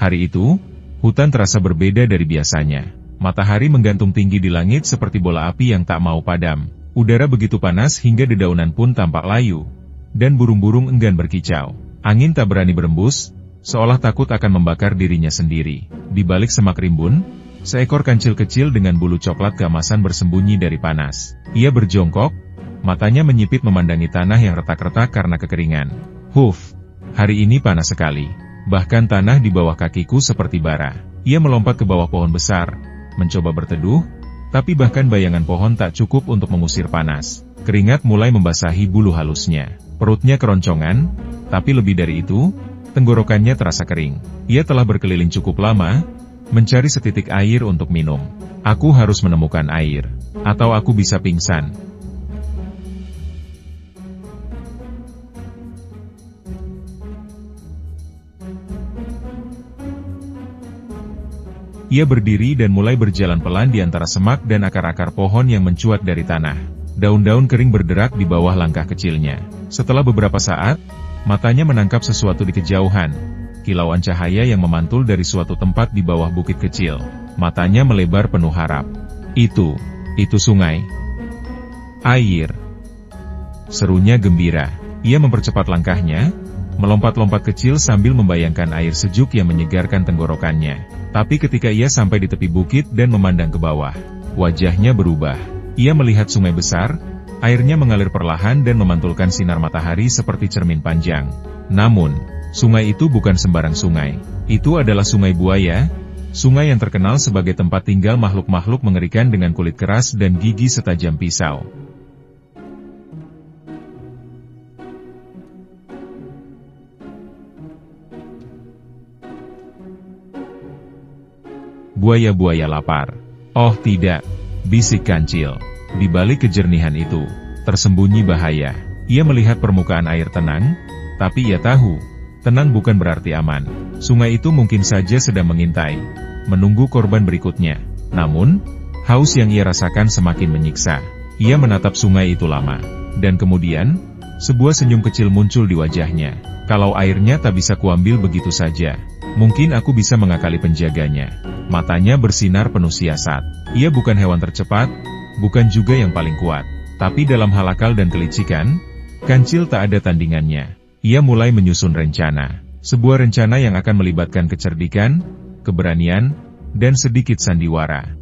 Hari itu, hutan terasa berbeda dari biasanya. Matahari menggantung tinggi di langit seperti bola api yang tak mau padam. Udara begitu panas hingga dedaunan pun tampak layu. Dan burung-burung enggan berkicau. Angin tak berani berembus, seolah takut akan membakar dirinya sendiri. Di balik semak rimbun, seekor kancil kecil dengan bulu coklat keemasan bersembunyi dari panas. Ia berjongkok, matanya menyipit memandangi tanah yang retak-retak karena kekeringan. Huf, hari ini panas sekali. Bahkan tanah di bawah kakiku seperti bara. Ia melompat ke bawah pohon besar, mencoba berteduh, tapi bahkan bayangan pohon tak cukup untuk mengusir panas. Keringat mulai membasahi bulu halusnya. Perutnya keroncongan, tapi lebih dari itu, tenggorokannya terasa kering. Ia telah berkeliling cukup lama, mencari setitik air untuk minum. Aku harus menemukan air, atau aku bisa pingsan. Ia berdiri dan mulai berjalan pelan di antara semak dan akar-akar pohon yang mencuat dari tanah. Daun-daun kering berderak di bawah langkah kecilnya. Setelah beberapa saat, matanya menangkap sesuatu di kejauhan. Kilauan cahaya yang memantul dari suatu tempat di bawah bukit kecil. Matanya melebar penuh harap. Itu sungai. Air. Serunya gembira. Ia mempercepat langkahnya, melompat-lompat kecil sambil membayangkan air sejuk yang menyegarkan tenggorokannya. Tapi ketika ia sampai di tepi bukit dan memandang ke bawah, wajahnya berubah. Ia melihat sungai besar, airnya mengalir perlahan dan memantulkan sinar matahari seperti cermin panjang. Namun, sungai itu bukan sembarang sungai. Itu adalah Sungai Buaya, sungai yang terkenal sebagai tempat tinggal makhluk-makhluk mengerikan dengan kulit keras dan gigi setajam pisau. Buaya-buaya lapar. Oh tidak, bisik kancil. Di balik kejernihan itu, tersembunyi bahaya. Ia melihat permukaan air tenang, tapi ia tahu, tenang bukan berarti aman. Sungai itu mungkin saja sedang mengintai, menunggu korban berikutnya. Namun, haus yang ia rasakan semakin menyiksa. Ia menatap sungai itu lama, dan kemudian, sebuah senyum kecil muncul di wajahnya. Kalau airnya tak bisa kuambil begitu saja, mungkin aku bisa mengakali penjaganya. Matanya bersinar penuh siasat. Ia bukan hewan tercepat, bukan juga yang paling kuat. Tapi dalam hal akal dan kelicikan, kancil tak ada tandingannya. Ia mulai menyusun rencana. Sebuah rencana yang akan melibatkan kecerdikan, keberanian, dan sedikit sandiwara.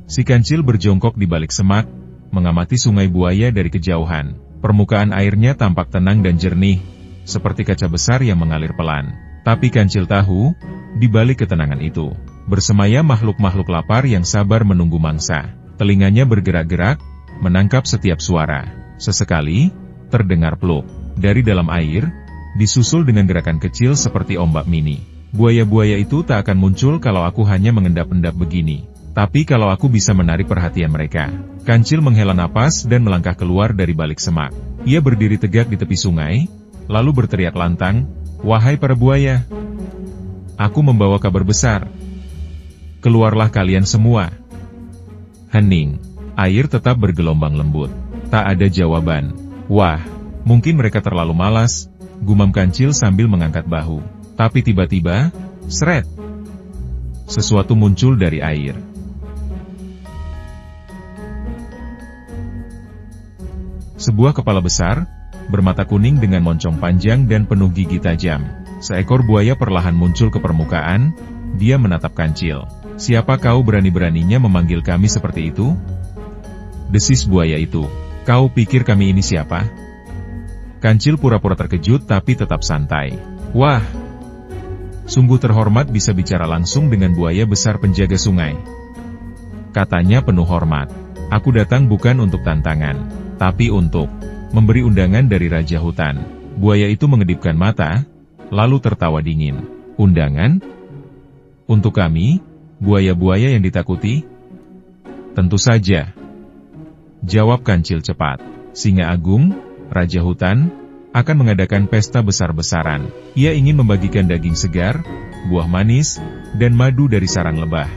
Si kancil berjongkok di balik semak, mengamati Sungai Buaya dari kejauhan. Permukaan airnya tampak tenang dan jernih, seperti kaca besar yang mengalir pelan. Tapi kancil tahu, di balik ketenangan itu, bersemayam makhluk-makhluk lapar yang sabar menunggu mangsa. Telinganya bergerak-gerak, menangkap setiap suara. Sesekali, terdengar pluk dari dalam air, disusul dengan gerakan kecil seperti ombak mini. Buaya-buaya itu tak akan muncul kalau aku hanya mengendap-endap begini. Tapi kalau aku bisa menarik perhatian mereka. Kancil menghela napas dan melangkah keluar dari balik semak. Ia berdiri tegak di tepi sungai, lalu berteriak lantang, "Wahai para buaya, aku membawa kabar besar. Keluarlah kalian semua." Hening. Air tetap bergelombang lembut. Tak ada jawaban. Wah, mungkin mereka terlalu malas, gumam kancil sambil mengangkat bahu. Tapi tiba-tiba, seret. Sesuatu muncul dari air. Sebuah kepala besar, bermata kuning dengan moncong panjang dan penuh gigi tajam. Seekor buaya perlahan muncul ke permukaan, dia menatap kancil. "Siapa kau berani-beraninya memanggil kami seperti itu?" Desis buaya itu. "Kau pikir kami ini siapa?" Kancil pura-pura terkejut tapi tetap santai. "Wah, sungguh terhormat bisa bicara langsung dengan buaya besar penjaga sungai," katanya penuh hormat. "Aku datang bukan untuk tantangan, tapi untuk memberi undangan dari Raja Hutan." Buaya itu mengedipkan mata, lalu tertawa dingin. "Undangan? Untuk kami, buaya-buaya yang ditakuti?" "Tentu saja," jawab kancil cepat. "Singa Agung, Raja Hutan, akan mengadakan pesta besar-besaran. Ia ingin membagikan daging segar, buah manis, dan madu dari sarang lebah."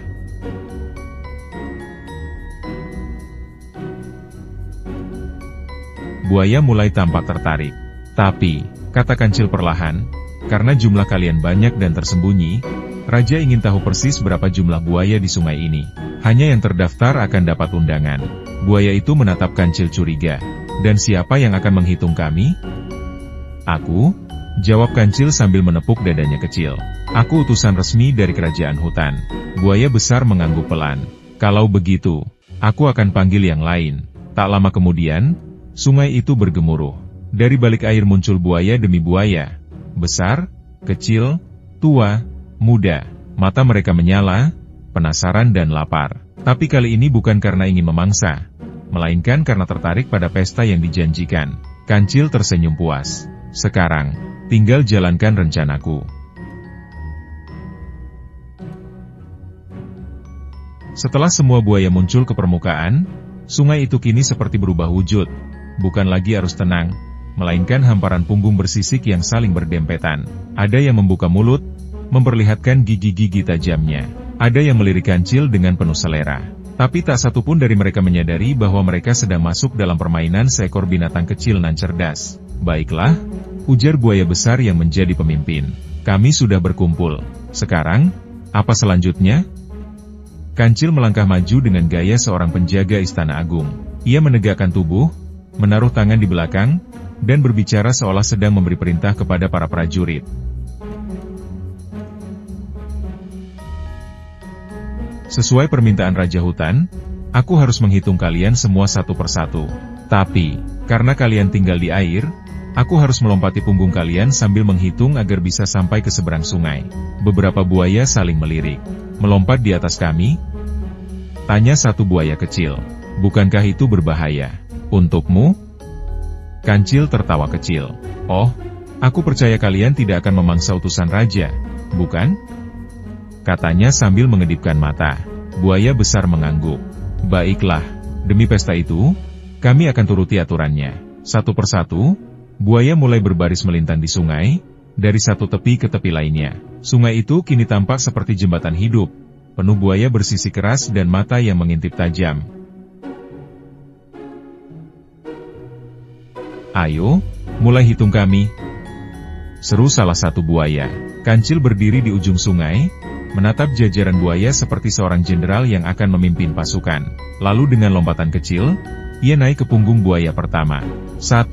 Buaya mulai tampak tertarik. Tapi, kata Kancil perlahan, karena jumlah kalian banyak dan tersembunyi, Raja ingin tahu persis berapa jumlah buaya di sungai ini. Hanya yang terdaftar akan dapat undangan. Buaya itu menatap Kancil curiga. Dan siapa yang akan menghitung kami? Aku, jawab Kancil sambil menepuk dadanya kecil. Aku utusan resmi dari kerajaan hutan. Buaya besar mengangguk pelan. Kalau begitu, aku akan panggil yang lain. Tak lama kemudian, sungai itu bergemuruh. Dari balik air muncul buaya demi buaya. Besar, kecil, tua, muda. Mata mereka menyala, penasaran dan lapar. Tapi kali ini bukan karena ingin memangsa, melainkan karena tertarik pada pesta yang dijanjikan. Kancil tersenyum puas. Sekarang, tinggal jalankan rencanaku. Setelah semua buaya muncul ke permukaan, sungai itu kini seperti berubah wujud. Bukan lagi arus tenang, melainkan hamparan punggung bersisik yang saling berdempetan. Ada yang membuka mulut, memperlihatkan gigi-gigi tajamnya. Ada yang melirik Kancil dengan penuh selera. Tapi tak satu pun dari mereka menyadari bahwa mereka sedang masuk dalam permainan seekor binatang kecil nan cerdas. Baiklah, ujar buaya besar yang menjadi pemimpin. Kami sudah berkumpul. Sekarang, apa selanjutnya? Kancil melangkah maju dengan gaya seorang penjaga istana agung. Ia menegakkan tubuh, menaruh tangan di belakang, dan berbicara seolah sedang memberi perintah kepada para prajurit. Sesuai permintaan Raja Hutan, aku harus menghitung kalian semua satu persatu. Tapi, karena kalian tinggal di air, aku harus melompati punggung kalian sambil menghitung agar bisa sampai ke seberang sungai. Beberapa buaya saling melirik. Melompat di atas kami? Tanya satu buaya kecil. Bukankah itu berbahaya? Untukmu? Kancil tertawa kecil. Oh, aku percaya kalian tidak akan memangsa utusan raja, bukan? Katanya sambil mengedipkan mata. Buaya besar mengangguk. Baiklah, demi pesta itu, kami akan turuti aturannya. Satu persatu, buaya mulai berbaris melintang di sungai, dari satu tepi ke tepi lainnya. Sungai itu kini tampak seperti jembatan hidup, penuh buaya bersisi keras dan mata yang mengintip tajam. Ayo, mulai hitung kami, seru salah satu buaya. Kancil berdiri di ujung sungai, menatap jajaran buaya seperti seorang jenderal yang akan memimpin pasukan. Lalu dengan lompatan kecil, ia naik ke punggung buaya pertama. 1.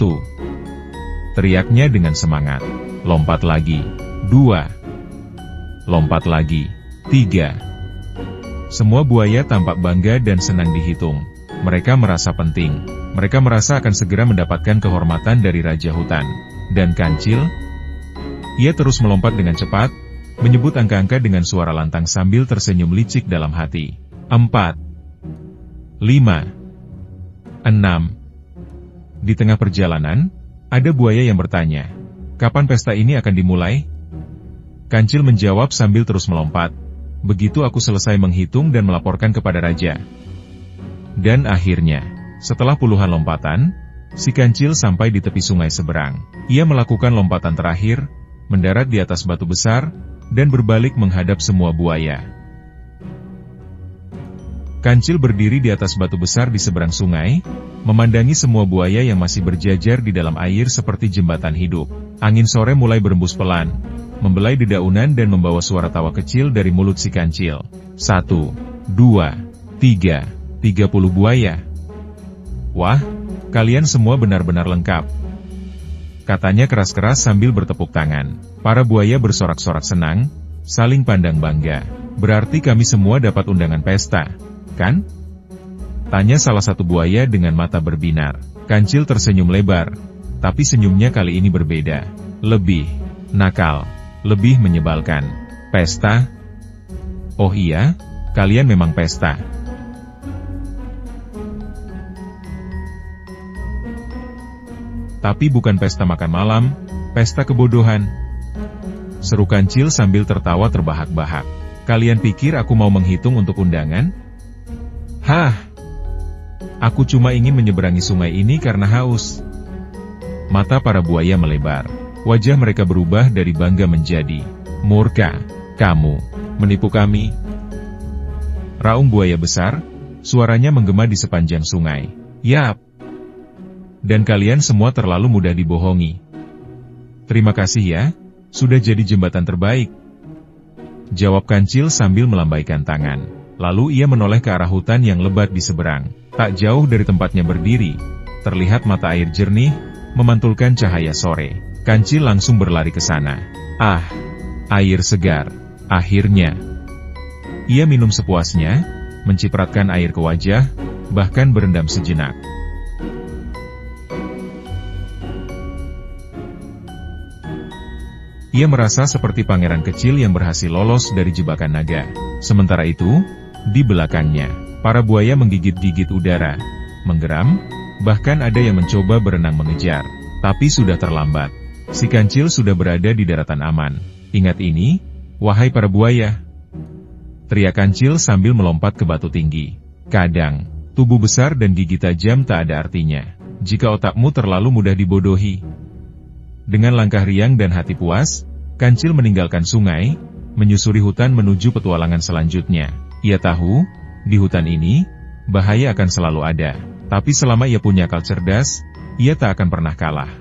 Teriaknya dengan semangat. Lompat lagi. 2. Lompat lagi. 3. Semua buaya tampak bangga dan senang dihitung. Mereka merasa penting. Mereka merasa akan segera mendapatkan kehormatan dari Raja Hutan. Dan Kancil? Ia terus melompat dengan cepat, menyebut angka-angka dengan suara lantang sambil tersenyum licik dalam hati. 4. 5. 6. Di tengah perjalanan, ada buaya yang bertanya, kapan pesta ini akan dimulai? Kancil menjawab sambil terus melompat. Begitu aku selesai menghitung dan melaporkan kepada raja. Dan akhirnya, setelah puluhan lompatan, si Kancil sampai di tepi sungai seberang. Ia melakukan lompatan terakhir, mendarat di atas batu besar, dan berbalik menghadap semua buaya. Kancil berdiri di atas batu besar di seberang sungai, memandangi semua buaya yang masih berjajar di dalam air seperti jembatan hidup. Angin sore mulai berembus pelan, membelai dedaunan dan membawa suara tawa kecil dari mulut si Kancil. 1, 2, 3, 30 buaya. Wah, kalian semua benar-benar lengkap. Katanya keras-keras sambil bertepuk tangan. Para buaya bersorak-sorak senang, saling pandang bangga. Berarti kami semua dapat undangan pesta, kan? Tanya salah satu buaya dengan mata berbinar. Kancil tersenyum lebar, tapi senyumnya kali ini berbeda. Lebih nakal, lebih menyebalkan. Pesta? Oh iya, kalian memang pesta. Tapi bukan pesta makan malam, pesta kebodohan. Seru Kancil sambil tertawa terbahak-bahak. Kalian pikir aku mau menghitung untuk undangan? Hah! Aku cuma ingin menyeberangi sungai ini karena haus. Mata para buaya melebar. Wajah mereka berubah dari bangga menjadi murka. Kamu menipu kami. Raung buaya besar, suaranya menggema di sepanjang sungai. Yap! Dan kalian semua terlalu mudah dibohongi. Terima kasih ya, sudah jadi jembatan terbaik. Jawab Kancil sambil melambaikan tangan. Lalu ia menoleh ke arah hutan yang lebat di seberang. Tak jauh dari tempatnya berdiri, terlihat mata air jernih, memantulkan cahaya sore. Kancil langsung berlari ke sana. Ah, air segar. Akhirnya, ia minum sepuasnya, mencipratkan air ke wajah, bahkan berendam sejenak. Ia merasa seperti pangeran kecil yang berhasil lolos dari jebakan naga. Sementara itu, di belakangnya, para buaya menggigit-gigit udara, menggeram, bahkan ada yang mencoba berenang mengejar. Tapi sudah terlambat. Si Kancil sudah berada di daratan aman. Ingat ini, wahai para buaya. Teriak Kancil sambil melompat ke batu tinggi. Kadang, tubuh besar dan gigi tajam tak ada artinya, jika otakmu terlalu mudah dibodohi. Dengan langkah riang dan hati puas, Kancil meninggalkan sungai, menyusuri hutan menuju petualangan selanjutnya. Ia tahu, di hutan ini, bahaya akan selalu ada. Tapi selama ia punya akal cerdas, ia tak akan pernah kalah.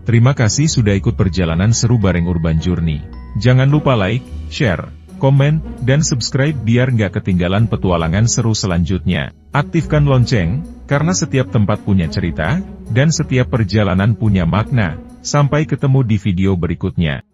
Terima kasih sudah ikut perjalanan seru bareng Urban Journey. Jangan lupa like, share, komen, dan subscribe biar nggak ketinggalan petualangan seru selanjutnya. Aktifkan lonceng, karena setiap tempat punya cerita, dan setiap perjalanan punya makna. Sampai ketemu di video berikutnya.